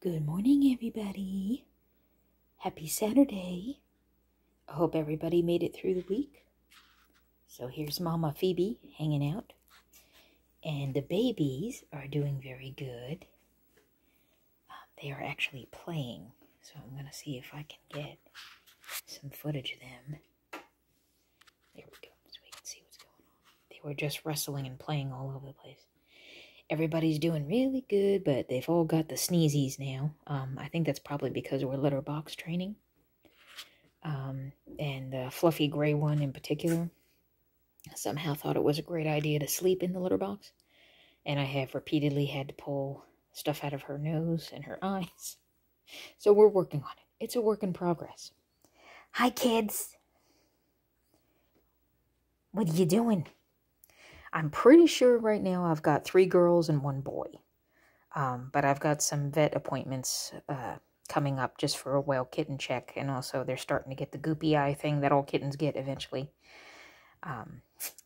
Good morning, everybody. Happy Saturday. I hope everybody made it through the week. So here's Mama Phoebe hanging out. And the babies are doing very good. They are actually playing. So I'm going to see if I can get some footage of them. There we go, so we can see what's going on. They were just wrestling and playing all over the place. Everybody's doing really good, but they've all got the sneezies now. I think that's probably because we're litter box training. And the fluffy gray one in particular somehow thought it was a great idea to sleep in the litter box. And I have repeatedly had to pull stuff out of her nose and her eyes. So we're working on it. It's a work in progress. Hi, kids. What are you doing? I'm pretty sure right now I've got 3 girls and 1 boy. But I've got some vet appointments coming up just for a well kitten check. And also they're starting to get the goopy eye thing that all kittens get eventually.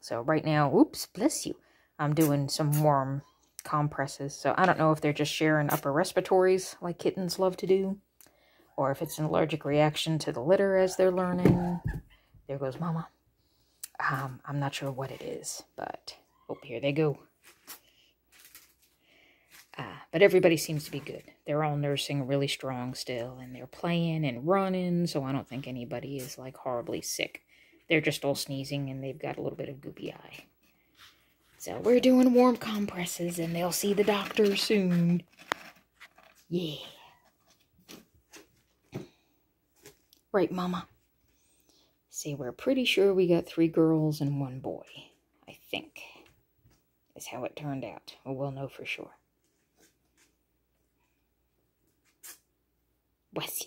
So right now, oops, bless you. I'm doing some warm compresses. So I don't know if they're just sharing upper respiratories like kittens love to do. Or if it's an allergic reaction to the litter as they're learning. There goes Mama. I'm not sure what it is, but oh, here they go. But everybody seems to be good. They're all nursing really strong still, and they're playing and running, so I don't think anybody is, like, horribly sick. They're just all sneezing, and they've got a little bit of goopy eye. So we're doing warm compresses, and they'll see the doctor soon. Yeah. Right, Mama? See, we're pretty sure we got 3 girls and 1 boy, I think, is how it turned out. Well, we'll know for sure. Bless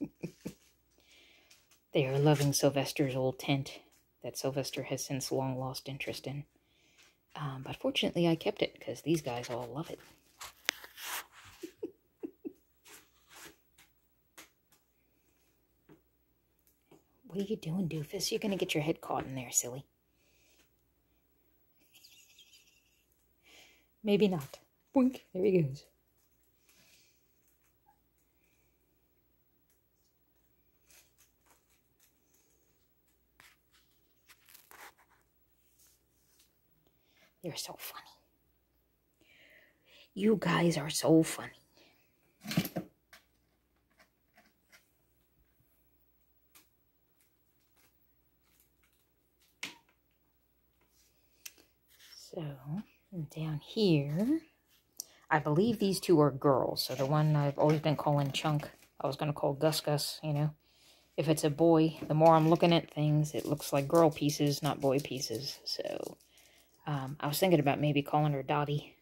you. They are loving Sylvester's old tent that Sylvester has since long lost interest in. But fortunately, I kept it because these guys all love it. What are you doing, doofus? You're going to get your head caught in there, silly. Maybe not. Boink. There he goes. You're so funny. You guys are so funny. So, down here, I believe these 2 are girls. So the one I've always been calling Chunk, I was going to call Gus Gus, you know. If it's a boy, the more I'm looking at things, it looks like girl pieces, not boy pieces. So, I was thinking about maybe calling her Dottie.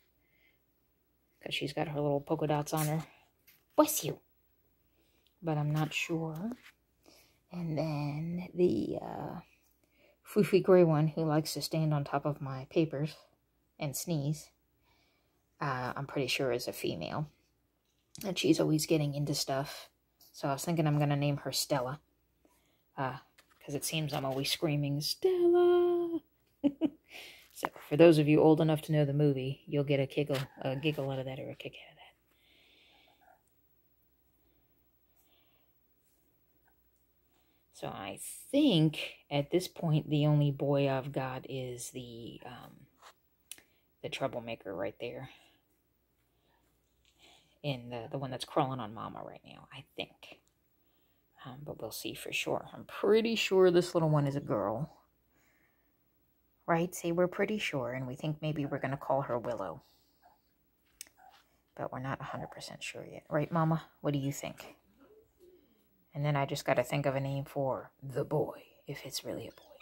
Because she's got her little polka dots on her. Bless you! But I'm not sure. And then the foofy gray one who likes to stand on top of my papers and sneeze, I'm pretty sure is a female. And she's always getting into stuff. So I was thinking I'm going to name her Stella. Because it seems I'm always screaming, Stella! So for those of you old enough to know the movie, you'll get a giggle out of that or a kick out of that. So I think at this point the only boy I've got is the troublemaker right there. In the one that's crawling on Mama right now, I think. But we'll see for sure. I'm pretty sure this little one is a girl. Right? See, we're pretty sure, and we think maybe we're going to call her Willow. But we're not 100% sure yet. Right, Mama? What do you think? And then I just got to think of a name for the boy, if it's really a boy.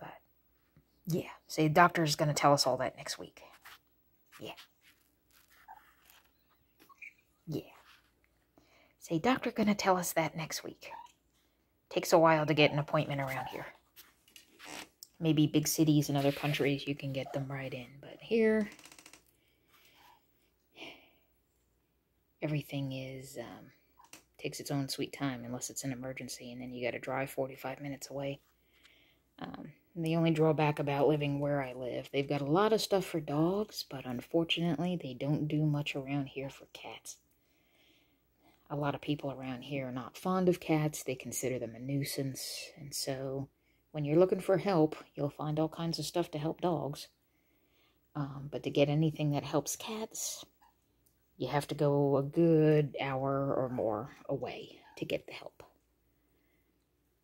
But, yeah. See, the doctor's going to tell us all that next week. Yeah. Yeah. Say, doctor going to tell us that next week. Takes a while to get an appointment around here. Maybe big cities and other countries, you can get them right in. But here, everything is, takes its own sweet time unless it's an emergency. And then you got to drive 45 minutes away. The only drawback about living where I live, they've got a lot of stuff for dogs, but unfortunately they don't do much around here for cats. A lot of people around here are not fond of cats. They consider them a nuisance. And so when you're looking for help, you'll find all kinds of stuff to help dogs. But to get anything that helps cats, you have to go a good hour or more away to get the help.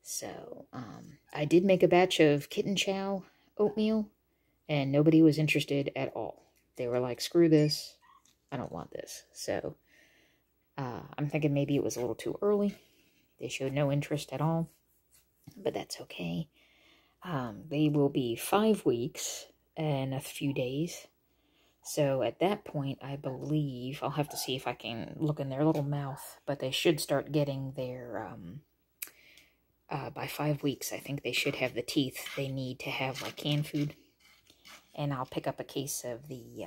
So, I did make a batch of kitten chow oatmeal, and nobody was interested at all. They were like, screw this, I don't want this. So, I'm thinking maybe it was a little too early. They showed no interest at all, but that's okay. They will be 5 weeks and a few days. So at that point, I believe, I'll have to see if I can look in their little mouth, but they should start getting their, by 5 weeks, I think they should have the teeth they need to have, like, canned food. And I'll pick up a case of the,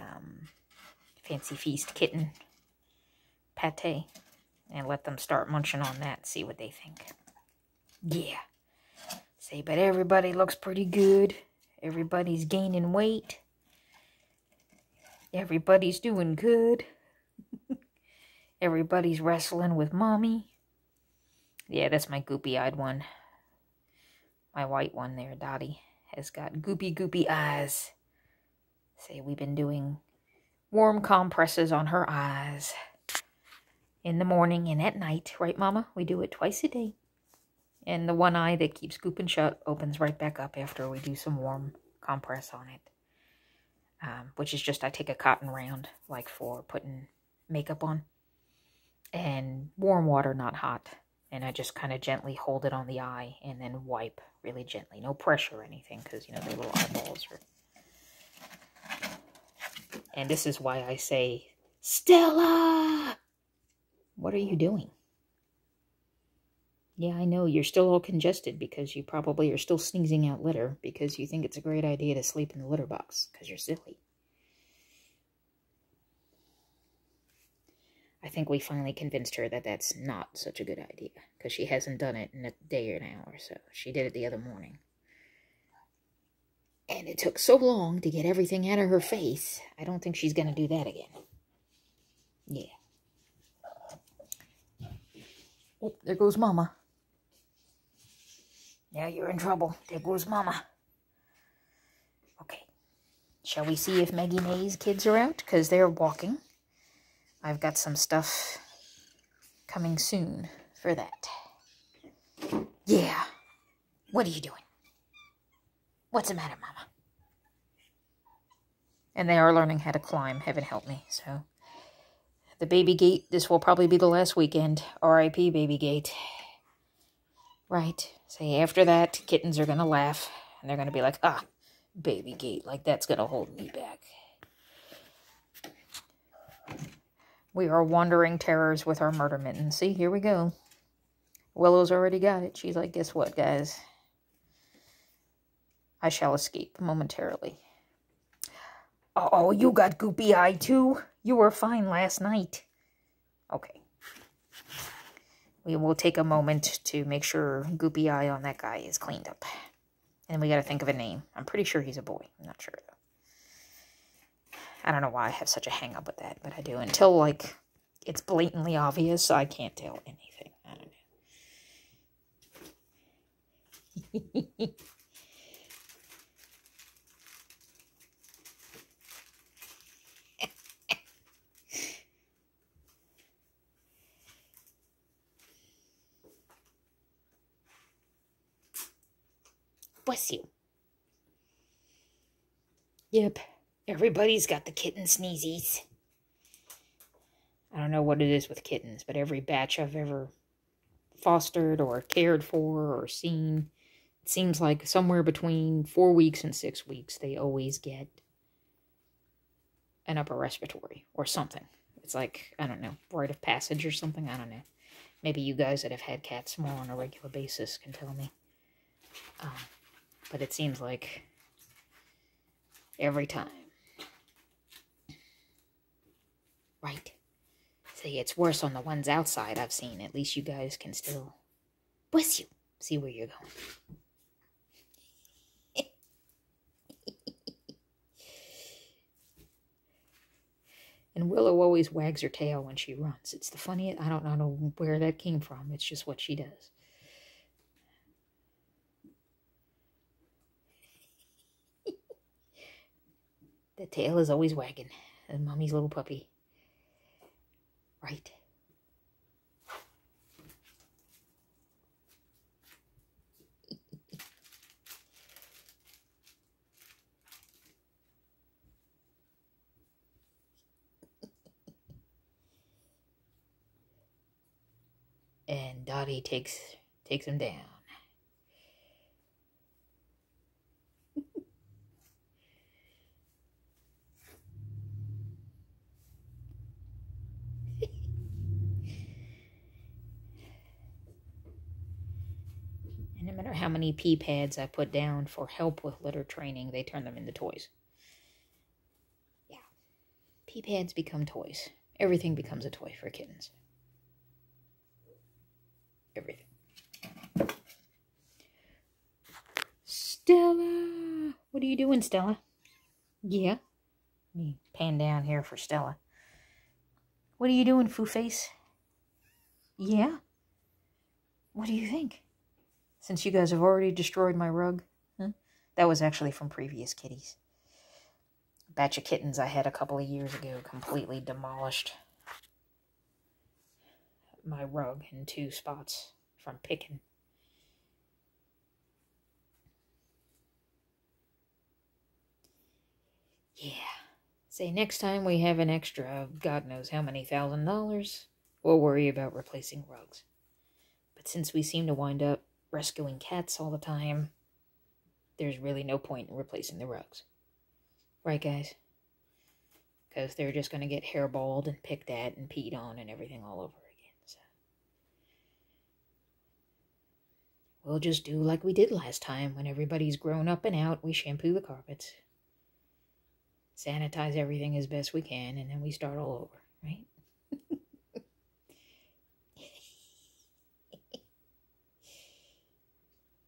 Fancy Feast kitten pate and let them start munching on that and see what they think. Yeah. Say, but everybody looks pretty good. Everybody's gaining weight. Everybody's doing good. Everybody's wrestling with mommy. Yeah, that's my goopy-eyed one. My white one there, Dottie, has got goopy eyes. Say, we've been doing warm compresses on her eyes in the morning and at night. Right, Mama? We do it twice a day. And the one eye that keeps gooping shut opens right back up after we do some warm compress on it. Which is just, I take a cotton round, like for putting makeup on. And warm water, not hot. And I just kind of gently hold it on the eye and then wipe really gently. No pressure or anything, because, you know, their little eyeballs are... And this is why I say, Stella! What are you doing? Yeah, I know, you're still all congested because you probably are still sneezing out litter because you think it's a great idea to sleep in the litter box because you're silly. I think we finally convinced her that that's not such a good idea because she hasn't done it in a day or an hour or so. She did it the other morning. And it took so long to get everything out of her face, I don't think she's going to do that again. Yeah. Oh, there goes Mama. Now you're in trouble. There goes Mama. Okay. Shall we see if Maggie May's kids are out? Because they're walking. I've got some stuff coming soon for that. Yeah. What are you doing? What's the matter, Mama? And they are learning how to climb, heaven help me. So, the baby gate, this will probably be the last weekend. R.I.P. baby gate. Right. Say, after that, kittens are going to laugh. And they're going to be like, ah, baby gate, like that's going to hold me back. We are wandering terrors with our murder mittens. See, here we go. Willow's already got it. She's like, guess what, guys? I shall escape momentarily. Oh, you got goopy eye too? You were fine last night. Okay. We will take a moment to make sure goopy eye on that guy is cleaned up. And we got to think of a name. I'm pretty sure he's a boy. I'm not sure, though. I don't know why I have such a hang-up with that, but I do. Until, like, it's blatantly obvious, I can't tell anything. I don't know. Bless you. Yep. Everybody's got the kitten sneezies. I don't know what it is with kittens, but every batch I've ever fostered or cared for or seen, it seems like somewhere between 4 weeks and 6 weeks, they always get an upper respiratory or something. It's like, I don't know, rite of passage or something. I don't know. Maybe you guys that have had cats more on a regular basis can tell me. But it seems like every time. Right. See, it's worse on the ones outside I've seen. At least you guys can still, bless you, see where you're going. And Willow always wags her tail when she runs. It's the funniest. I don't know where that came from. It's just what she does. The tail is always wagging. And Mommy's little puppy. Right. And Dottie takes him down. And no matter how many pee pads I put down for help with litter training, they turn them into toys. Yeah. Pee pads become toys. Everything becomes a toy for kittens. Everything. Stella! What are you doing, Stella? Yeah? Let me pan down here for Stella. What are you doing, Foo Face? Yeah? What do you think? Since you guys have already destroyed my rug. Huh? That was actually from previous kitties. A batch of kittens I had a couple of years ago completely demolished my rug in 2 spots from picking. Yeah. Say next time we have an extra God knows how many $1,000, we'll worry about replacing rugs. But since we seem to wind up rescuing cats all the time, there's really no point in replacing the rugs. Right, guys? Because they're just going to get hairballed and picked at and peed on and everything all over again. So we'll just do like we did last time. When everybody's grown up and out, we shampoo the carpets, sanitize everything as best we can, and then we start all over, right?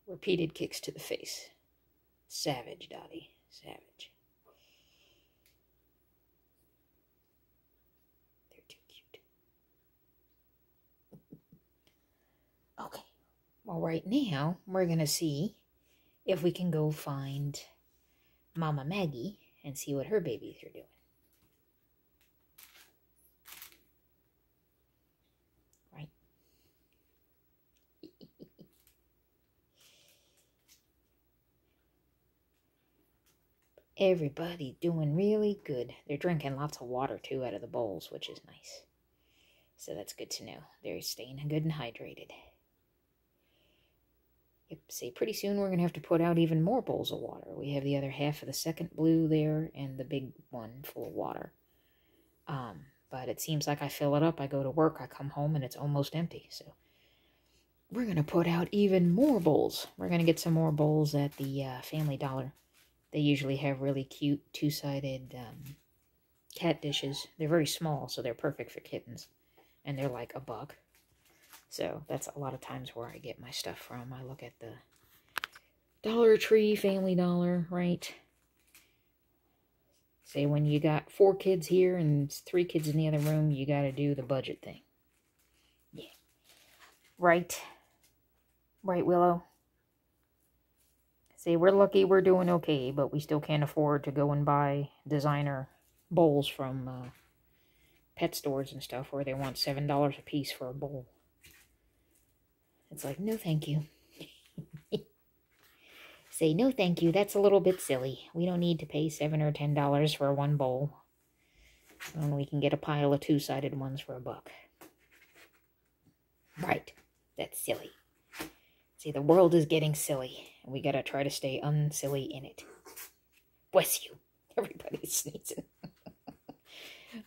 Repeated kicks to the face. Savage, Dottie. Savage. They're too cute. Okay. Well, right now, we're going to see if we can go find Mama Maggie and see what her babies are doing. Right? Everybody's doing really good. They're drinking lots of water, too, out of the bowls, which is nice. So that's good to know. They're staying good and hydrated. Yep, see, pretty soon we're going to have to put out even more bowls of water. We have the other half of the second blue there and the big one full of water. But it seems like I fill it up. I go to work, I come home, and it's almost empty. So we're going to put out even more bowls. We're going to get some more bowls at the Family Dollar. They usually have really cute 2-sided cat dishes. They're very small, so they're perfect for kittens. And they're like $1. So that's a lot of times where I get my stuff from. I look at the Dollar Tree, Family Dollar, right? Say when you got 4 kids here and 3 kids in the other room, you got to do the budget thing. Yeah. Right? Right, Willow? Say we're lucky we're doing okay, but we still can't afford to go and buy designer bowls from pet stores and stuff where they want $7 a piece for a bowl. It's like, no thank you. Say, no thank you, that's a little bit silly. We don't need to pay $7 or $10 for one bowl. And we can get a pile of 2-sided ones for $1. Right, that's silly. See, the world is getting silly, and we gotta try to stay unsilly in it. Bless you. Everybody's sneezing.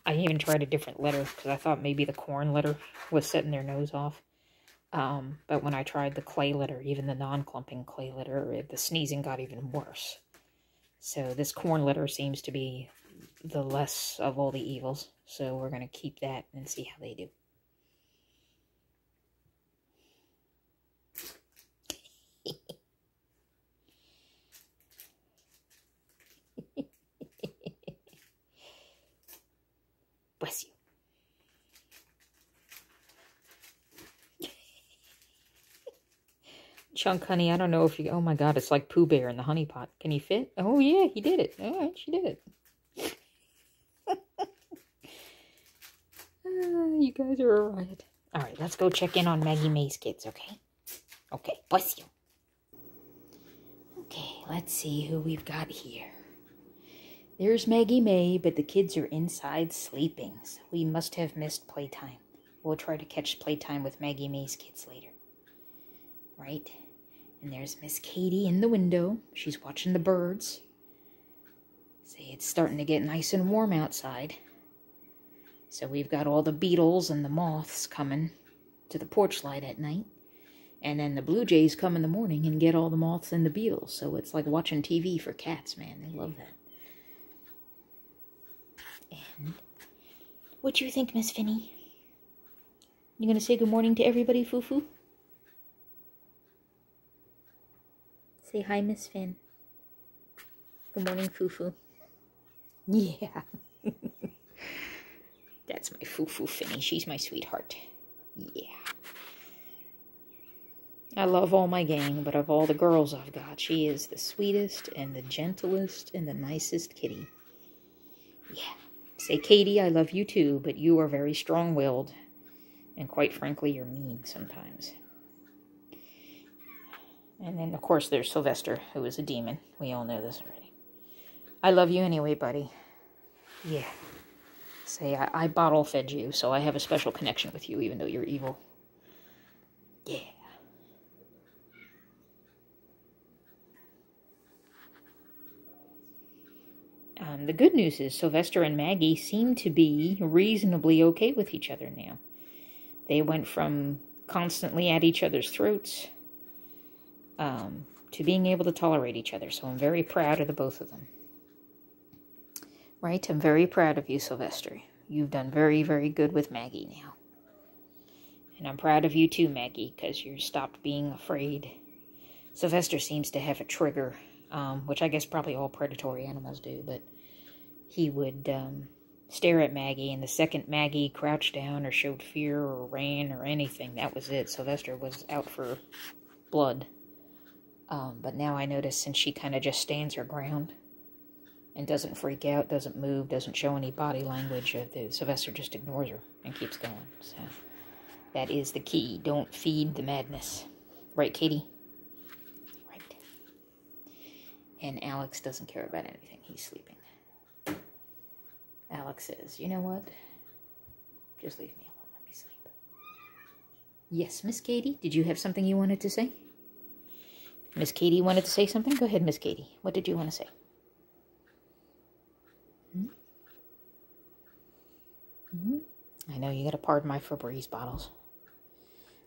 I even tried a different letter, because I thought maybe the corn letter was setting their nose off. But when I tried the clay litter, even the non-clumping clay litter, the sneezing got even worse. So this corn litter seems to be the less of all the evils. So we're going to keep that and see how they do. Chunk, honey, I don't know if you... Oh, my God, it's like Pooh Bear in the honey pot. Can he fit? Oh, yeah, he did it. All right, she did it. You guys are a riot. All right, let's go check in on Maggie May's kids, okay? Okay, bless you. Okay, let's see who we've got here. There's Maggie May, but the kids are inside sleeping, so we must have missed playtime. We'll try to catch playtime with Maggie May's kids later. Right? And there's Miss Katie in the window. She's watching the birds. See, it's starting to get nice and warm outside. So we've got all the beetles and the moths coming to the porch light at night. And then the blue jays come in the morning and get all the moths and the beetles. So it's like watching TV for cats, man. They love that. And what do you think, Miss Finny? You gonna say good morning to everybody, Foo-Foo? Say hi, Miss Finn. Good morning, Foo-Foo. Yeah. That's my Foo-Foo Finny. She's my sweetheart. Yeah. I love all my gang, but of all the girls I've got, she is the sweetest and the gentlest and the nicest kitty. Yeah. Say, Katie, I love you too, but you are very strong-willed. And quite frankly, you're mean sometimes. And then, of course, there's Sylvester, who is a demon. We all know this already. I love you anyway, buddy. Yeah. Say, I bottle-fed you, so I have a special connection with you, even though you're evil. Yeah. The good news is Sylvester and Maggie seem to be reasonably okay with each other now. They went from constantly at each other's throats to being able to tolerate each other. So I'm very proud of the both of them. Right? I'm very proud of you, Sylvester. You've done very, very good with Maggie now. And I'm proud of you too, Maggie, because you stopped being afraid. Sylvester seems to have a trigger, which I guess probably all predatory animals do, but he would stare at Maggie, and the second Maggie crouched down or showed fear or ran or anything, that was it. Sylvester was out for blood. But now I notice since she kind of just stands her ground and doesn't freak out, doesn't move, doesn't show any body language, Sylvester just ignores her and keeps going. So that is the key. Don't feed the madness. Right, Katie? Right. And Alex doesn't care about anything. He's sleeping. Alex says, you know what? Just leave me alone. Let me sleep. Yes, Miss Katie? Did you have something you wanted to say? Miss Katie wanted to say something? Go ahead, Miss Katie. What did you want to say? I know, you gotta pardon my Febreze bottles.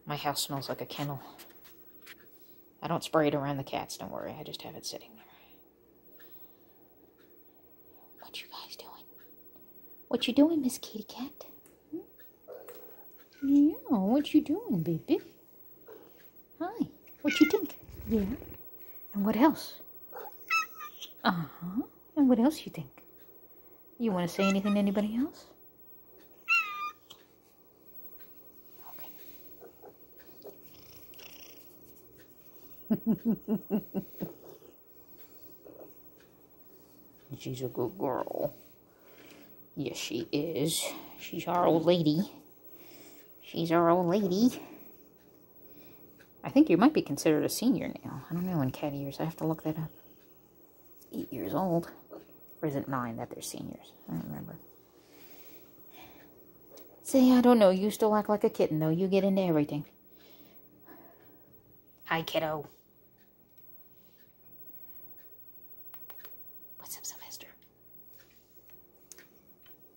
My house smells like a kennel. I don't spray it around the cats, don't worry. I just have it sitting there. What you guys doing? What you doing, Miss Kitty Cat? Yeah, what you doing, baby? Hi, what you think? Yeah. And what else? Uh-huh. And what else you think? You want to say anything to anybody else? Okay. She's a good girl. Yes, she is. She's our old lady. She's our old lady. I think you might be considered a senior now. I don't know in cat years. I have to look that up. 8 years old. Or is it 9 that they're seniors? I don't remember. Say, I don't know. You still act like a kitten, though. You get into everything. Hi, kiddo. What's up, Sylvester?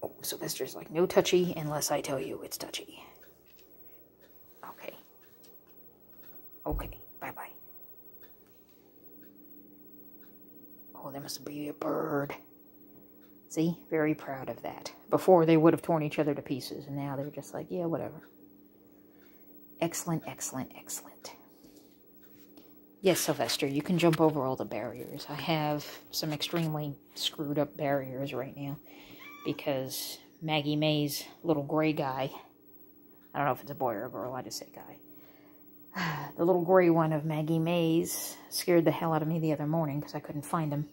Oh, Sylvester's like, no touchy unless I tell you it's touchy. Okay. Okay, bye-bye. Oh, there must be a bird. See? Very proud of that. Before, they would have torn each other to pieces, and now they're just like, yeah, whatever. Excellent, excellent, excellent. Yes, Sylvester, you can jump over all the barriers. I have some extremely screwed up barriers right now because Maggie May's little gray guy, I don't know if it's a boy or a girl, I just say guy, The little gray one of Maggie May's scared the hell out of me the other morning because I couldn't find him.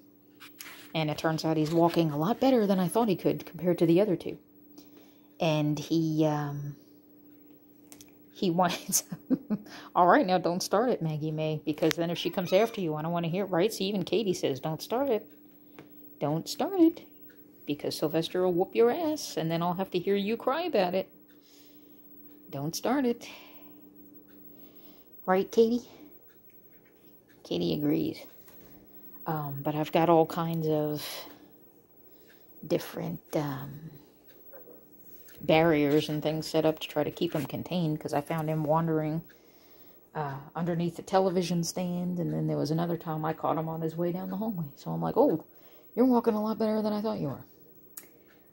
And it turns out he's walking a lot better than I thought he could compared to the other two. And he wants, all right, now don't start it, Maggie May, because then if she comes after you, I don't want to hear it, right? See, even Katie says, don't start it. Don't start it, because Sylvester will whoop your ass, and then I'll have to hear you cry about it. Don't start it. Right, Katie? Katie agrees. But I've got all kinds of different barriers and things set up to try to keep him contained, because I found him wandering underneath the television stand, and then there was another time I caught him on his way down the hallway. So I'm like, oh, you're walking a lot better than I thought you were.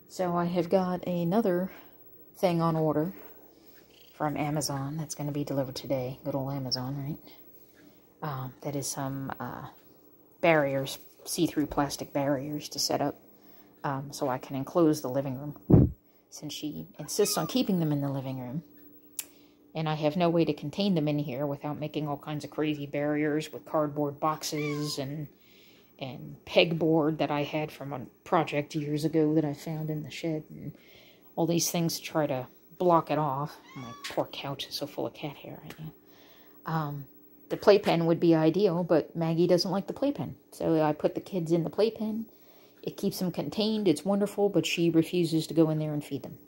So I have got another thing on order from Amazon that's going to be delivered today. Good old Amazon, right? That is some barriers, see-through plastic barriers to set up so I can enclose the living room, since she insists on keeping them in the living room. And I have no way to contain them in here without making all kinds of crazy barriers with cardboard boxes and pegboard that I had from a project years ago that I found in the shed, and all these things to try to block it off. My poor couch is so full of cat hair right now. The playpen would be ideal, but Maggie doesn't like the playpen. So I put the kids in the playpen. It keeps them contained. It's wonderful, but she refuses to go in there and feed them.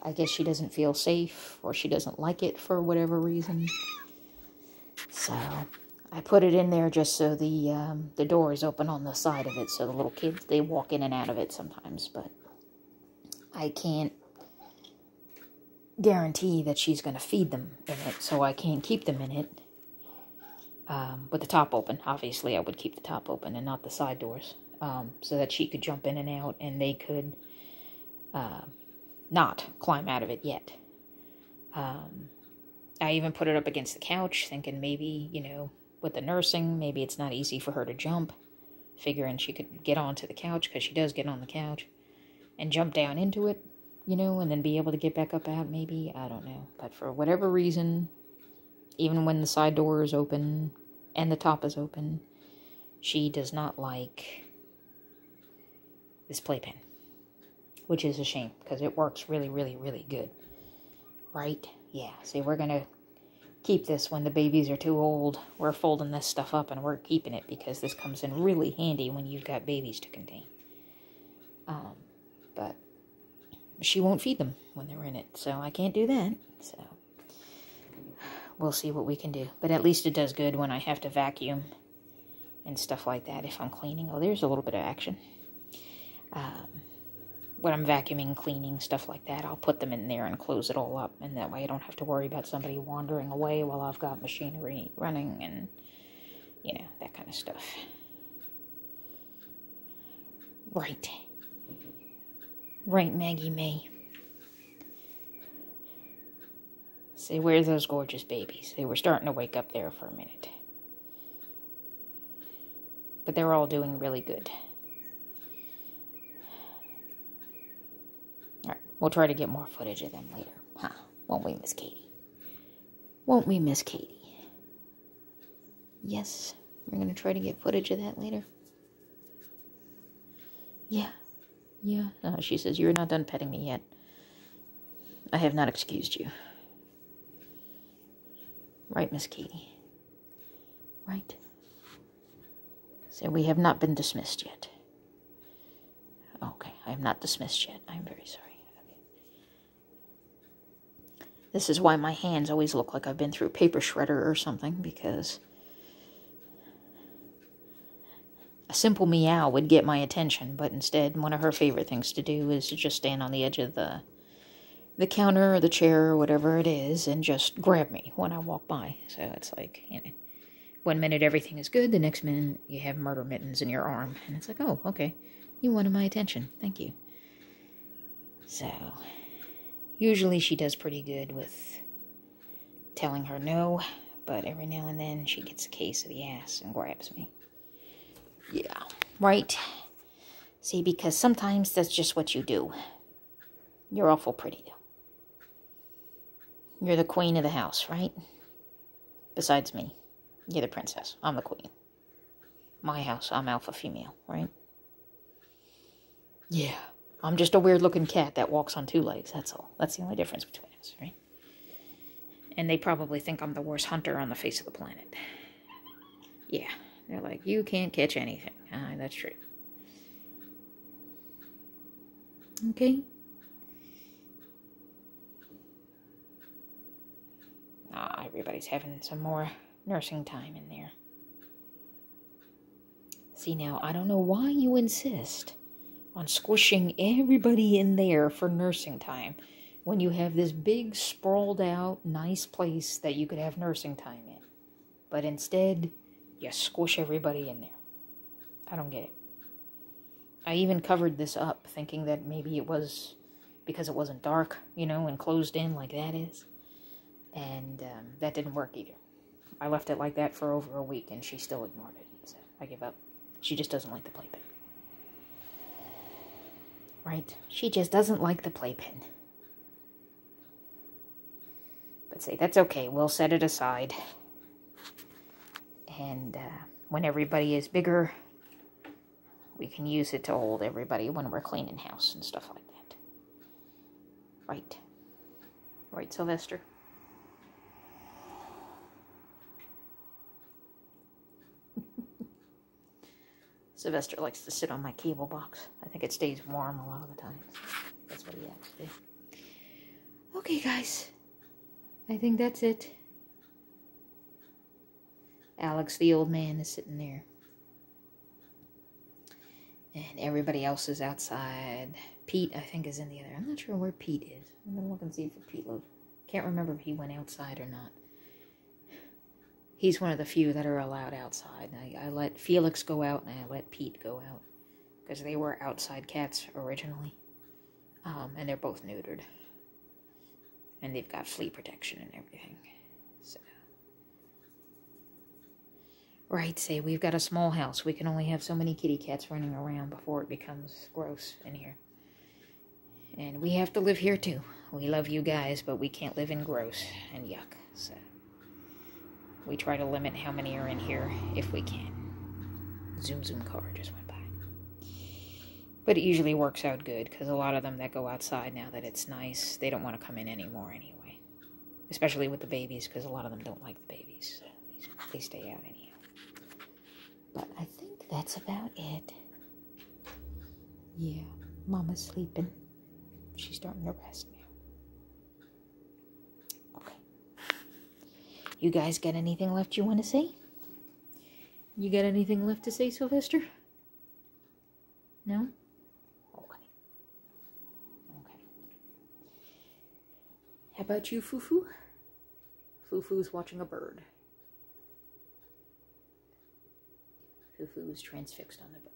I guess she doesn't feel safe, or she doesn't like it for whatever reason. So I put it in there just so the door is open on the side of it, so the little kids, they walk in and out of it sometimes, but I can't guarantee that she's going to feed them in it, so I can't keep them in it with the top open. Obviously, I would keep the top open and not the side doors, so that she could jump in and out, and they could not climb out of it yet. I even put it up against the couch, thinking maybe, you know, with the nursing, maybe it's not easy for her to jump, figuring she could get onto the couch, because she does get on the couch, and jump down into it, you know, and then be able to get back up out, maybe, I don't know. But for whatever reason, even when the side door is open and the top is open, she does not like this playpen, which is a shame, because it works really, really, really good. Right? Yeah, see, we're going to keep this when the babies are too old. We're folding this stuff up and we're keeping it, because this comes in really handy when you've got babies to contain. But she won't feed them when they're in it, so I can't do that. So we'll see what we can do. But at least it does good when I have to vacuum and stuff like that if I'm cleaning. Oh, there's a little bit of action. When I'm vacuuming, cleaning, stuff like that, I'll put them in there and close it all up, and that way I don't have to worry about somebody wandering away while I've got machinery running and, you know, that kind of stuff. Right. Right, Maggie May. See, where's those gorgeous babies? They were starting to wake up there for a minute. But they're all doing really good. Alright, we'll try to get more footage of them later. Huh? Won't we, Miss Katie? Won't we, Miss Katie? Yes, we're going to try to get footage of that later. Yeah. Yeah. She says, you're not done petting me yet. I have not excused you. Right, Miss Katie? Right? So we have not been dismissed yet. Okay, I am not dismissed yet. I'm very sorry. Okay. This is why my hands always look like I've been through a paper shredder or something, because a simple meow would get my attention, but instead one of her favorite things to do is to just stand on the edge of the counter or the chair or whatever it is and just grab me when I walk by. So it's like, you know, one minute everything is good, the next minute you have murder mittens in your arm. And it's like, oh, okay, you wanted my attention. Thank you. So usually she does pretty good with telling her no, but every now and then she gets a case of the ass and grabs me. Yeah, right? See, because sometimes that's just what you do. You're awful pretty, though. You're the queen of the house, right? Besides me. You're the princess. I'm the queen. My house, I'm alpha female, right? Yeah. I'm just a weird-looking cat that walks on two legs, that's all. That's the only difference between us, right? And they probably think I'm the worst hunter on the face of the planet. Yeah. They're like, you can't catch anything. That's true. Okay. Everybody's having some more nursing time in there. See, now, I don't know why you insist on squishing everybody in there for nursing time when you have this big, sprawled out, nice place that you could have nursing time in. But instead, you squish everybody in there. I don't get it. I even covered this up, thinking that maybe it was because it wasn't dark, and closed in like that is. And that didn't work either. I left it like that for over a week, and she still ignored it. So I give up. She just doesn't like the playpen. Right? She just doesn't like the playpen. But say, that's okay. We'll set it aside. And when everybody is bigger, we can use it to hold everybody when we're cleaning house and stuff like that. Right? Right, Sylvester? Sylvester likes to sit on my cable box. I think it stays warm a lot of the time. That's what he likes to do. Okay, guys. I think that's it. Alex, the old man, is sitting there. And everybody else is outside. Pete, I think, is in the other. I'm not sure where Pete is. I'm going to look and see if Pete lives. Can't remember if he went outside or not. He's one of the few that are allowed outside. I let Felix go out and I let Pete go out. Because they were outside cats originally. And they're both neutered. And they've got flea protection and everything. So. Right, say we've got a small house. We can only have so many kitty cats running around before it becomes gross in here. And we have to live here too. We love you guys, but we can't live in gross and yuck. So we try to limit how many are in here if we can. Zoom car just went by. But it usually works out good, because a lot of them that go outside now that it's nice, they don't want to come in anymore anyway. Especially with the babies, because a lot of them don't like the babies. So they stay out anyhow. But I think that's about it. Yeah, Mama's sleeping. She's starting to rest now. Okay. You guys got anything left you want to say? You got anything left to say, Sylvester? No? Okay. Okay. How about you, Fufu? Fufu's watching a bird. Fufu is transfixed on the bird.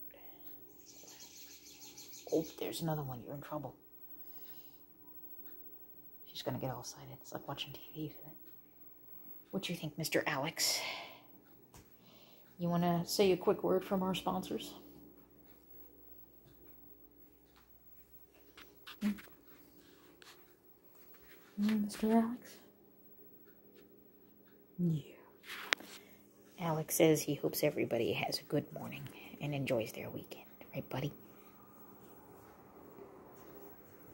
Oh, there's another one. You're in trouble. She's gonna get all excited. It's like watching TV for that. What do you think, Mr. Alex? You want to say a quick word from our sponsors? Mr. Alex? Yeah. Alex says he hopes everybody has a good morning and enjoys their weekend. Right, buddy?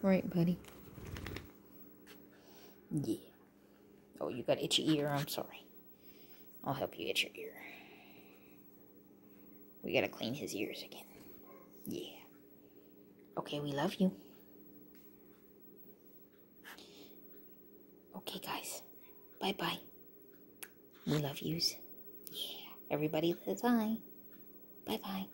Right, buddy? Yeah. Oh, you got itchy ear? I'm sorry. I'll help you itch your ear. We gotta clean his ears again. Yeah. Okay, we love you. Okay, guys. Bye-bye. We love yous. Yeah. Everybody says hi. Bye-bye.